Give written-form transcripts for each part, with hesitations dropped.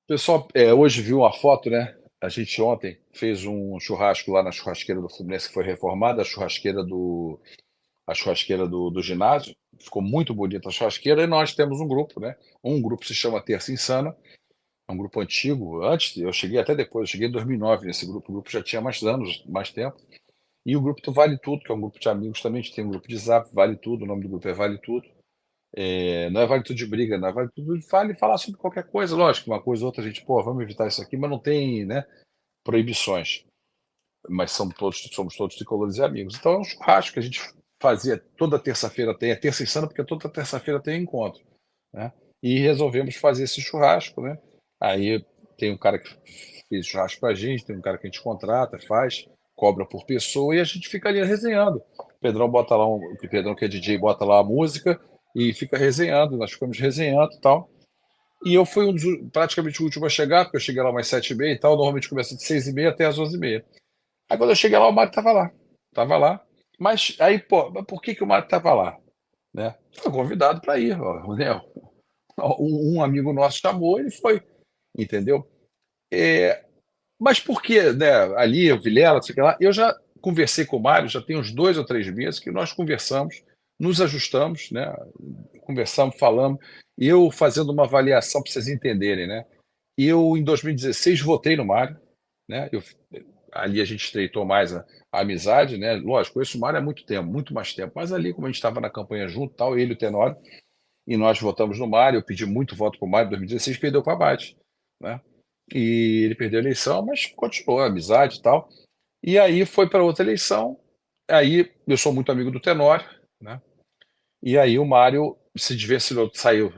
Pessoal, hoje viu uma foto, né? A gente ontem fez um churrasco lá na churrasqueira do Fluminense que foi reformada, a churrasqueira do ginásio. Ficou muito bonita a churrasqueira e nós temos um grupo, né? Um grupo se chama Terça Insana, é um grupo antigo. Antes, eu cheguei até depois, eu cheguei em 2009 nesse grupo. O grupo já tinha mais anos, mais tempo. E o grupo do Vale Tudo, que é um grupo de amigos também. A gente tem um grupo de Zap, Vale Tudo, o nome do grupo é Vale Tudo. Não é vale tudo de briga, não é vale tudo de falar sobre qualquer coisa, lógico, uma coisa ou outra a gente, pô, vamos evitar isso aqui, mas não tem, né, proibições. Mas somos todos tricolores e amigos. Então é um churrasco que a gente fazia toda terça-feira, tem a terça insana, porque toda terça-feira tem encontro, né? E resolvemos fazer esse churrasco, né? Aí tem um cara que fez churrasco pra gente, tem um cara que a gente contrata, faz, cobra por pessoa e a gente fica ali resenhando. O Pedrão bota lá o Pedrão que é DJ bota lá a música e fica resenhando, nós ficamos resenhando e tal. E eu fui praticamente o último a chegar, porque eu cheguei lá umas 7h30 e tal, normalmente começa de 6h30 até as 11h30. Aí quando eu cheguei lá, o Mário tava lá. Tava lá. Mas aí, pô, mas por que que o Mário tava lá? Né? Foi convidado para ir, ó, né? Um amigo nosso chamou, ele foi, entendeu? É, mas por que, né? Ali, o Vilela, não sei o que lá, eu já conversei com o Mário, já tem uns 2 ou 3 meses que nós conversamos, nos ajustamos, né? Conversamos, falamos, eu fazendo uma avaliação para vocês entenderem, né? Eu, em 2016, votei no Mário, né? Ali a gente estreitou mais a amizade, né? Lógico, conheço o Mário há muito tempo, muito mais tempo, mas ali, como a gente estava na campanha junto, tal, ele e o Tenório, e nós votamos no Mário, eu pedi muito voto para o Mário em 2016, perdeu para a Abate, né? E ele perdeu a eleição, mas continuou a amizade e tal. E aí foi para outra eleição, aí eu sou muito amigo do Tenório, né? E aí o Mário se desvencilhou, saiu,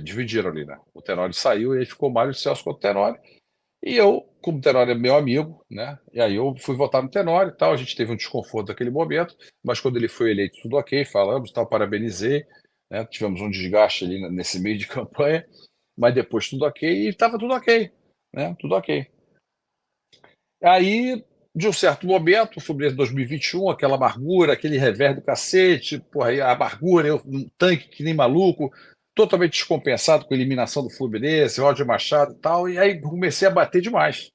dividiram ali, né? O Tenório saiu e aí ficou o Mário e o Celso contra o Tenório. E eu, como o Tenório é meu amigo, né? E aí eu fui votar no Tenório e tal. A gente teve um desconforto naquele momento, mas quando ele foi eleito, tudo ok, falamos, tal, parabenizei, né? Tivemos um desgaste ali nesse meio de campanha, mas depois tudo ok e estava tudo ok, né? Tudo ok. Aí, de um certo momento, o Fluminense 2021, aquela amargura, aquele revés do cacete, porra, aí a amargura, eu, um tanque que nem maluco, totalmente descompensado com a eliminação do Fluminense, Roger Machado e tal, e aí comecei a bater demais,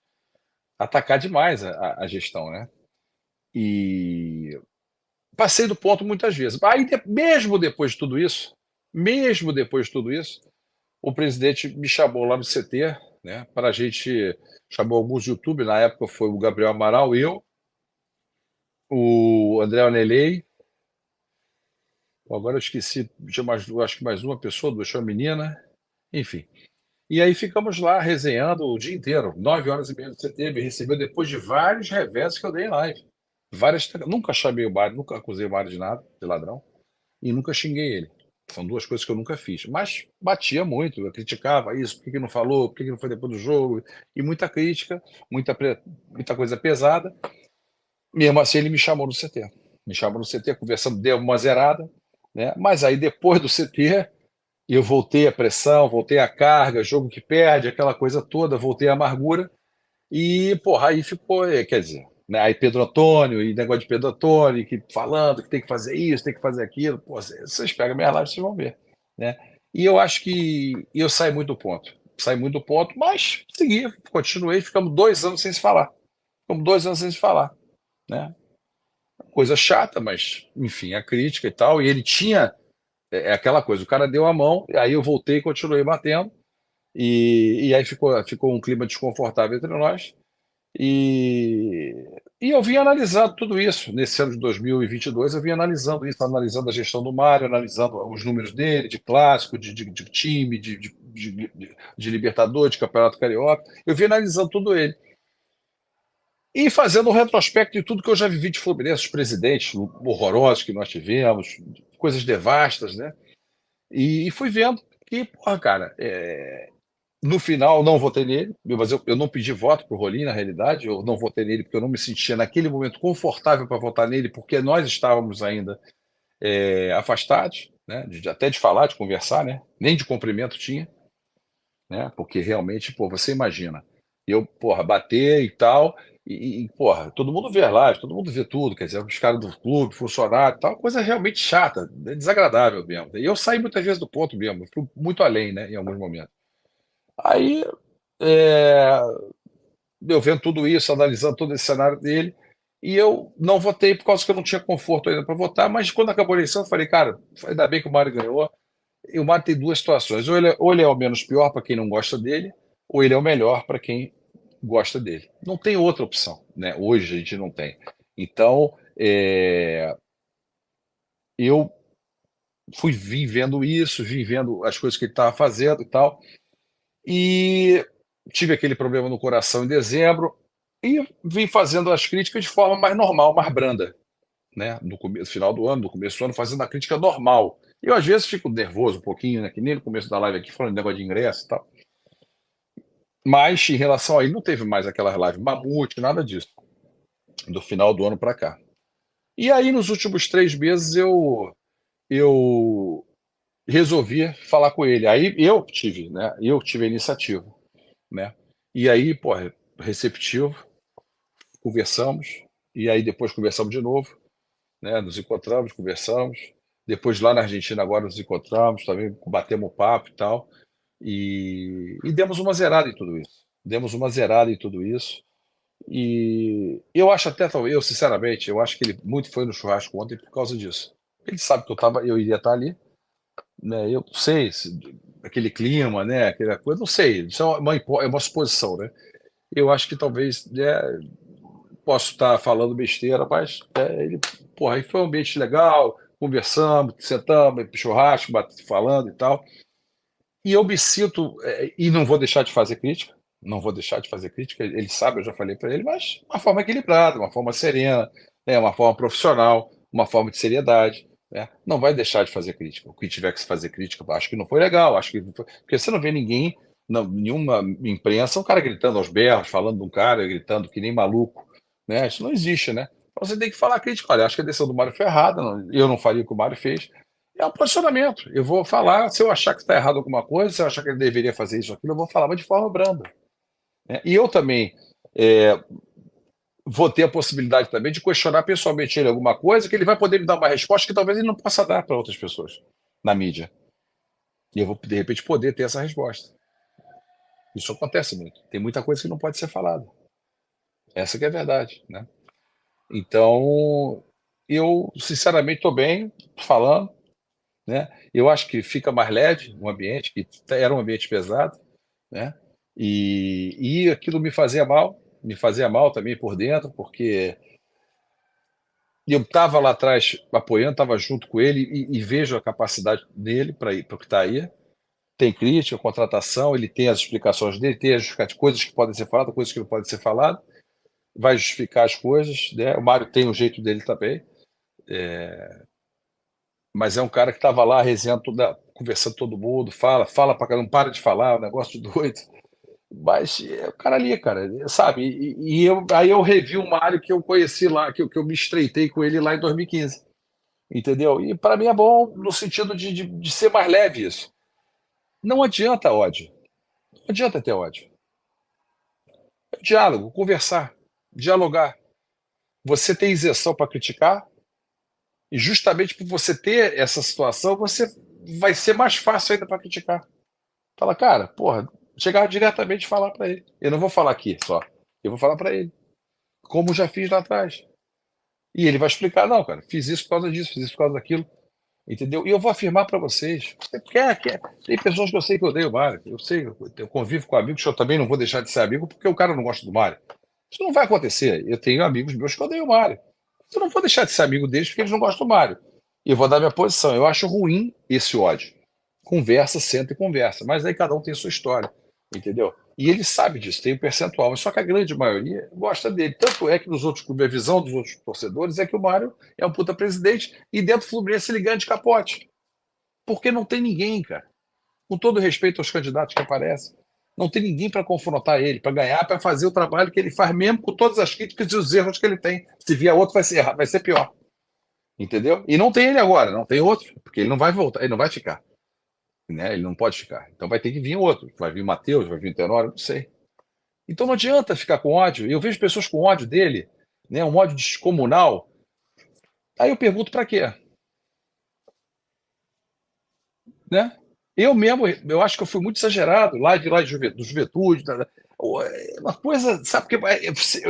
atacar demais a gestão, né? E passei do ponto muitas vezes. Aí, mesmo depois de tudo isso, o presidente me chamou lá no CT, né, para a gente, chamou alguns youtubers, na época foi o Gabriel Amaral, eu, o André Onelei, agora eu esqueci, tinha mais, acho que mais uma pessoa, deixou a menina, enfim. E aí ficamos lá resenhando o dia inteiro, 9h30 do CT, me recebeu depois de vários reversos que eu dei em live. Nunca chamei o Mário, nunca acusei o Mário de nada, de ladrão, e nunca xinguei ele. São duas coisas que eu nunca fiz. Mas batia muito, eu criticava isso, por que que não falou, por que que não foi depois do jogo, e muita crítica, muita coisa pesada. Mesmo assim, ele me chamou no CT. Me chamou no CT, conversamos, deu uma zerada, né? Mas aí depois do CT, eu voltei à pressão, voltei à carga, jogo que perde, aquela coisa toda, voltei à amargura. E, porra, aí ficou, quer dizer, né? Aí Pedro Antônio, e negócio de Pedro Antônio, que falando que tem que fazer isso, tem que fazer aquilo. Pô, vocês pegam minha live, vocês vão ver, né? E eu acho que eu saí muito do ponto. Saí muito do ponto, mas segui, continuei, ficamos 2 anos sem se falar. Ficamos 2 anos sem se falar, né? Coisa chata, mas enfim, a crítica e tal. E ele tinha aquela coisa, o cara deu a mão, e aí eu voltei e continuei batendo, e aí ficou um clima desconfortável entre nós. E, e eu vim analisando tudo isso. Nesse ano de 2022, eu vim analisando isso, analisando a gestão do Mário, analisando os números dele, de clássico, de time, de Libertadores, de Campeonato Carioca. Eu vim analisando tudo ele. E fazendo um retrospecto de tudo que eu já vivi de Fluminense, os presidentes horrorosos que nós tivemos, coisas devastas, né? E fui vendo que, porra, cara, no final não votei nele, mas eu não pedi voto para o Rolim, na realidade, eu não votei nele porque eu não me sentia naquele momento confortável para votar nele, porque nós estávamos ainda afastados, né? Até de falar, de conversar, né? Nem de cumprimento tinha, né? Porque realmente, pô, você imagina, eu, porra, bater e tal, porra, todo mundo vê as lives, todo mundo vê tudo, quer dizer, os caras do clube, funcionário e tal, coisa realmente chata, desagradável mesmo. E eu saí muitas vezes do ponto mesmo, fui muito além, né, em alguns momentos. Aí é, eu vendo tudo isso, analisando todo esse cenário dele, e eu não votei por causa que eu não tinha conforto ainda para votar, mas quando acabou a eleição, eu falei, cara, ainda bem que o Mário ganhou. E o Mário tem duas situações: ou ele é o menos pior para quem não gosta dele, ou ele é o melhor para quem gosta dele. Não tem outra opção, né? Hoje a gente não tem. Então, eu vim vendo isso, vim vendo as coisas que ele estava fazendo e tal, e tive aquele problema no coração em dezembro, e vim fazendo as críticas de forma mais normal, mais branda, né? No final do ano, no começo do ano, fazendo a crítica normal. Eu, às vezes, fico nervoso um pouquinho, né? Que nem no começo da live aqui, falando de negócio de ingresso e tal. Mas, em relação a ele, não teve mais aquela live mamute, nada disso, do final do ano para cá. E aí, nos últimos 3 meses, eu resolvi falar com ele. Aí eu tive a iniciativa, né? E aí, pô, receptivo, conversamos, e aí depois conversamos de novo, né? Nos encontramos, conversamos. Depois lá na Argentina agora nos encontramos, também batemos papo e tal, e demos uma zerada em tudo isso. Demos uma zerada em tudo isso. E eu acho até, eu sinceramente, eu acho que ele muito foi no churrasco ontem por causa disso. Ele sabe que eu iria estar ali, né? Eu não sei, aquele clima, né? Aquela coisa, não sei. Isso é uma suposição, né? Eu acho que talvez, posso estar falando besteira, mas ele, porra, aí foi um ambiente legal, conversamos, sentamos, churrasco, falando e tal. E eu me sinto, e não vou deixar de fazer crítica, não vou deixar de fazer crítica, ele sabe, eu já falei para ele, mas uma forma equilibrada, uma forma serena, né, uma forma profissional, uma forma de seriedade. Né? Não vai deixar de fazer crítica. O que tiver que se fazer crítica, acho que não foi legal, acho que não foi, porque você não vê ninguém, não, nenhuma imprensa, um cara gritando aos berros, falando de um cara, gritando que nem maluco. Né? Isso não existe, né? Então você tem que falar crítica. Olha, acho que a decisão do Mário foi errada, eu não faria o que o Mário fez. É um posicionamento. Eu vou falar, se eu achar que está errado alguma coisa, se eu achar que ele deveria fazer isso ou aquilo, eu vou falar, mas de forma branda. Né? E eu também vou ter a possibilidade também de questionar pessoalmente ele alguma coisa, que ele vai poder me dar uma resposta que talvez ele não possa dar para outras pessoas na mídia. E eu vou, de repente, poder ter essa resposta. Isso acontece muito. Tem muita coisa que não pode ser falada. Essa que é a verdade. Né? Então, eu, sinceramente, estou bem falando. Né? Eu acho que fica mais leve o ambiente, que era um ambiente pesado, né? E aquilo me fazia mal também por dentro, porque eu estava lá atrás apoiando, estava junto com ele e vejo a capacidade dele para ir para o que está aí. Tem crítica, contratação, ele tem as explicações dele, tem as coisas que podem ser faladas, coisas que não podem ser faladas, vai justificar as coisas, né? O Mário tem o jeito dele também, mas é um cara que estava lá resenhando conversando com todo mundo, fala para não para de falar, é um negócio de doido. Mas é o cara ali, cara, sabe? Aí eu revi o Mário que eu conheci lá, que eu me estreitei com ele lá em 2015, entendeu? E para mim é bom no sentido de ser mais leve isso. Não adianta ódio, não adianta ter ódio. É diálogo, conversar, dialogar. Você tem isenção para criticar, e justamente por você ter essa situação, você vai ser mais fácil ainda para criticar. Fala, cara, porra, chegar diretamente e falar para ele. Eu não vou falar aqui só, eu vou falar para ele, como já fiz lá atrás. E ele vai explicar, não, cara, fiz isso por causa disso, fiz isso por causa daquilo, entendeu? E eu vou afirmar para vocês, você quer, tem pessoas que eu sei que odeiam o Mário, eu sei, eu convivo com amigos que eu também não vou deixar de ser amigo porque o cara não gosta do Mário. Isso não vai acontecer. Eu tenho amigos meus que odeiam o Mário. Eu não vou deixar de ser amigo deles porque eles não gostam do Mário. E eu vou dar minha posição. Eu acho ruim esse ódio. Conversa, senta e conversa. Mas aí cada um tem sua história, entendeu? E ele sabe disso, tem um percentual. Mas só que a grande maioria gosta dele. Tanto é que nos outros clubes, a visão dos outros torcedores é que o Mário é um puta presidente e dentro do Fluminense ele ganha de capote. Porque não tem ninguém, cara. Com todo respeito aos candidatos que aparecem. Não tem ninguém para confrontar ele, para ganhar, para fazer o trabalho que ele faz, mesmo com todas as críticas e os erros que ele tem. Se vier outro, vai ser errado, vai ser pior. Entendeu? E não tem ele agora, não tem outro, porque ele não vai voltar, ele não vai ficar. Né? Ele não pode ficar. Então vai ter que vir outro. Vai vir o Matheus, vai vir o Tenório, não sei. Então não adianta ficar com ódio. Eu vejo pessoas com ódio dele, né? Um ódio descomunal. Aí eu pergunto para quê? Né? Eu mesmo, eu acho que eu fui muito exagerado lá de do Juventude, uma coisa, sabe, porque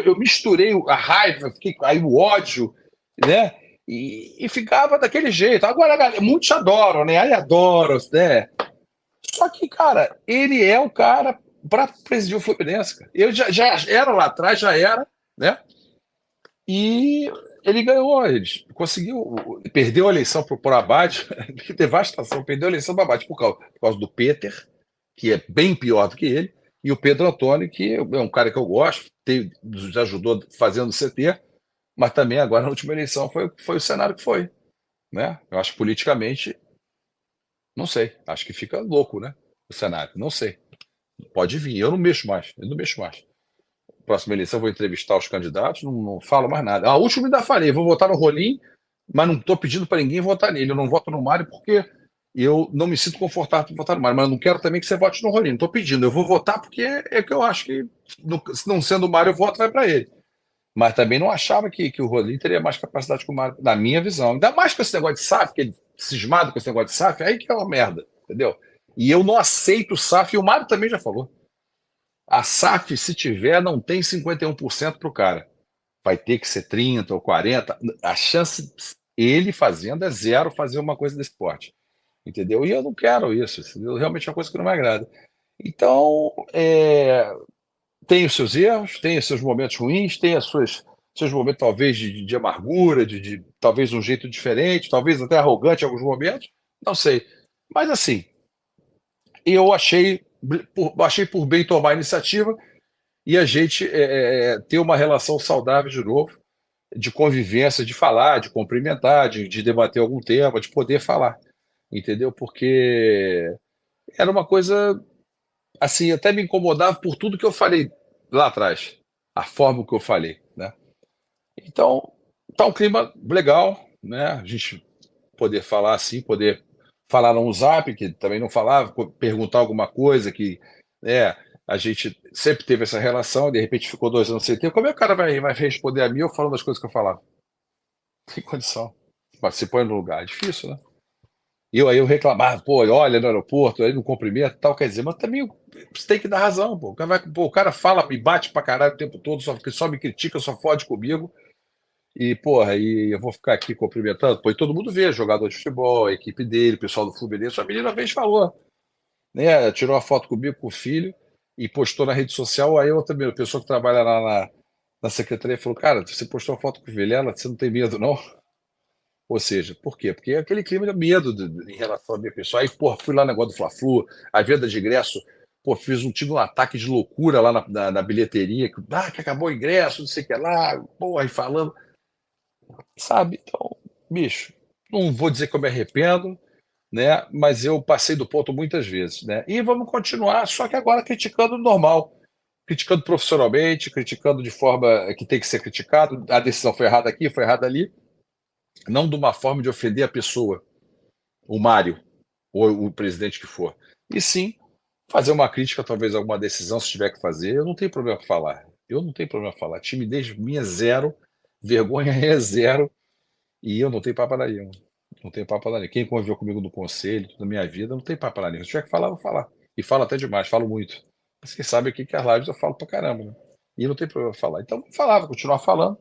eu misturei a raiva, aí o ódio, né? E ficava daquele jeito. Agora, muitos adoram, né? Aí adoram, né? Só que, cara, ele é o cara para presidir o Fluminense, cara. Eu já era lá atrás, já era, né? E ele ganhou, ele conseguiu, perdeu a eleição para o Haddad, que devastação, perdeu a eleição para o Haddad por causa do Peter, que é bem pior do que ele, e o Pedro Antônio, que é um cara que eu gosto, nos ajudou fazendo o CT, mas também agora na última eleição foi o cenário que foi, né? Eu acho que politicamente, não sei, acho que fica louco, né? O cenário, não sei. Pode vir, eu não mexo mais, eu não mexo mais. Próxima eleição eu vou entrevistar os candidatos, não falo mais nada. A última ainda falei, vou votar no Rolim, mas não estou pedindo para ninguém votar nele. Eu não voto no Mário porque eu não me sinto confortável para votar no Mário, mas eu não quero também que você vote no Rolim. Não estou pedindo, eu vou votar porque é o que eu acho que, se não sendo o Mário, o voto vai para ele. Mas também não achava que o Rolim teria mais capacidade que o Mário, na minha visão. Ainda mais com esse negócio de SAF, que ele cismado com esse negócio de SAF, aí que é uma merda, entendeu? E eu não aceito o SAF, e o Mário também já falou. A SAF, se tiver, não tem 51% para o cara. Vai ter que ser 30 ou 40. A chance, ele fazendo, é zero fazer uma coisa desse porte. Entendeu? E eu não quero isso. Entendeu? Realmente é uma coisa que não me agrada. Então, tem os seus erros, tem os seus momentos ruins, tem seus momentos, talvez, de amargura, de talvez um jeito diferente, talvez até arrogante em alguns momentos. Não sei. Mas, assim, eu achei por bem tomar a iniciativa e a gente ter uma relação saudável de novo, de convivência, de falar, de cumprimentar, de debater algum tema, de poder falar, entendeu? Porque era uma coisa, assim, até me incomodava por tudo que eu falei lá atrás, a forma que eu falei, né? Então, tá um clima legal, né? A gente poder falar assim, poder falar no Zap, que também não falava, perguntar alguma coisa que, né, a gente sempre teve essa relação, de repente ficou 2 anos sem ter. Como é que o cara vai responder a mim eu falando as coisas que eu falava? Tem condição. Mas se põe no lugar, é difícil, né? E eu reclamava, pô, olha no aeroporto, aí no cumprimento e tal, quer dizer, mas também você tem que dar razão, pô. O cara fala, me bate pra caralho o tempo todo, só me critica, só fode comigo. E, porra, eu vou ficar aqui cumprimentando, pô, e todo mundo vê, jogador de futebol, a equipe dele, o pessoal do Fluminense. A menina uma vez falou, né? Tirou uma foto comigo, com o filho, e postou na rede social. Aí eu também, a pessoa que trabalha lá na secretaria, falou: Cara, você postou uma foto com o Vilela, você não tem medo, não? Ou seja, por quê? Porque é aquele clima de medo em relação à minha pessoa. Aí, porra, fui lá no negócio do Fla-Flu, a venda de ingresso, pô, tive um ataque de loucura lá na bilheteria, que acabou o ingresso, não sei o que lá, porra, aí falando, sabe? Então, bicho, não vou dizer que eu me arrependo, né? Mas eu passei do ponto muitas vezes, né? E vamos continuar, só que agora criticando o normal, criticando profissionalmente, criticando de forma que tem que ser criticado. A decisão foi errada aqui, foi errada ali, não de uma forma de ofender a pessoa, o Mário, ou o presidente que for, e sim fazer uma crítica, talvez alguma decisão, se tiver que fazer. Eu não tenho problema para falar. Eu não tenho problema para falar. Timidez minha é zero, vergonha é zero, e eu não tenho papo na língua. Não tenho papo na língua. Quem conviveu comigo no conselho, na minha vida, não tem papo na língua. Se tiver que falar, eu vou falar. E falo até demais, falo muito. Mas quem sabe aqui que as lives eu falo pra caramba, né? E não tem problema falar. Então, vou falar, vou continuar falando.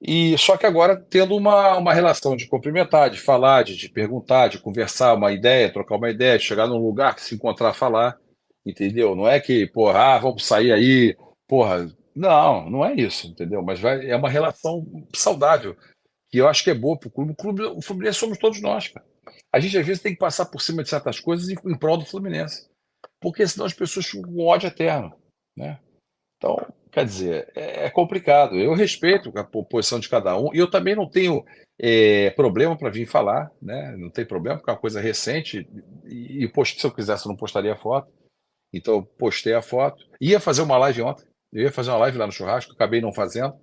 E só que agora tendo uma relação de cumprimentar, de falar, de perguntar, de conversar, uma ideia, trocar uma ideia, de chegar num lugar, se encontrar, falar, entendeu? Não é que, porra, vamos sair aí, porra. Não, não é isso, entendeu? Mas é uma relação saudável, que eu acho que é boa pro clube. O Fluminense somos todos nós, cara. A gente às vezes tem que passar por cima de certas coisas em prol do Fluminense, porque senão as pessoas ficam com ódio eterno, né? Então, quer dizer, é complicado. Eu respeito a posição de cada um e eu também não tenho problema para vir falar, né? Não tem problema, porque é uma coisa recente. Se eu quisesse, eu não postaria a foto. Então, eu postei a foto. Ia fazer uma live ontem. Eu ia fazer uma live lá no churrasco, acabei não fazendo,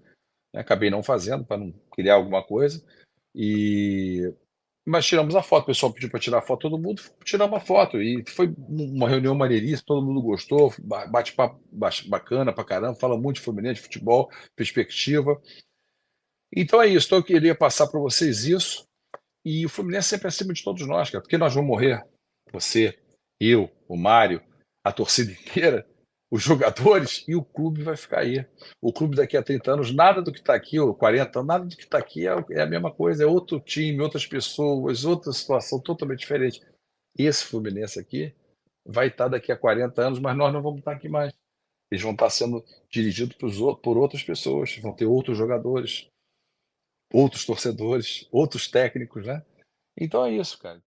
né? Acabei não fazendo para não criar alguma coisa. E mas tiramos a foto, o pessoal pediu para tirar a foto, todo mundo tirou uma foto. E foi uma reunião maneiríssima, todo mundo gostou, bate-papo bacana pra caramba, fala muito de Fluminense, de futebol, perspectiva. Então é isso, então eu queria passar para vocês isso. E o Fluminense sempre acima de todos nós, cara, porque nós vamos morrer. você, eu, o Mário, a torcida inteira, os jogadores, e o clube vai ficar aí. O clube daqui a 30 anos, nada do que está aqui, ou 40, nada do que está aqui é a mesma coisa, é outro time, outras pessoas, outra situação totalmente diferente. Esse Fluminense aqui vai estar daqui a 40 anos, mas nós não vamos estar aqui mais. Eles vão estar sendo dirigidos por outras pessoas, vão ter outros jogadores, outros torcedores, outros técnicos, né? Então é isso, cara.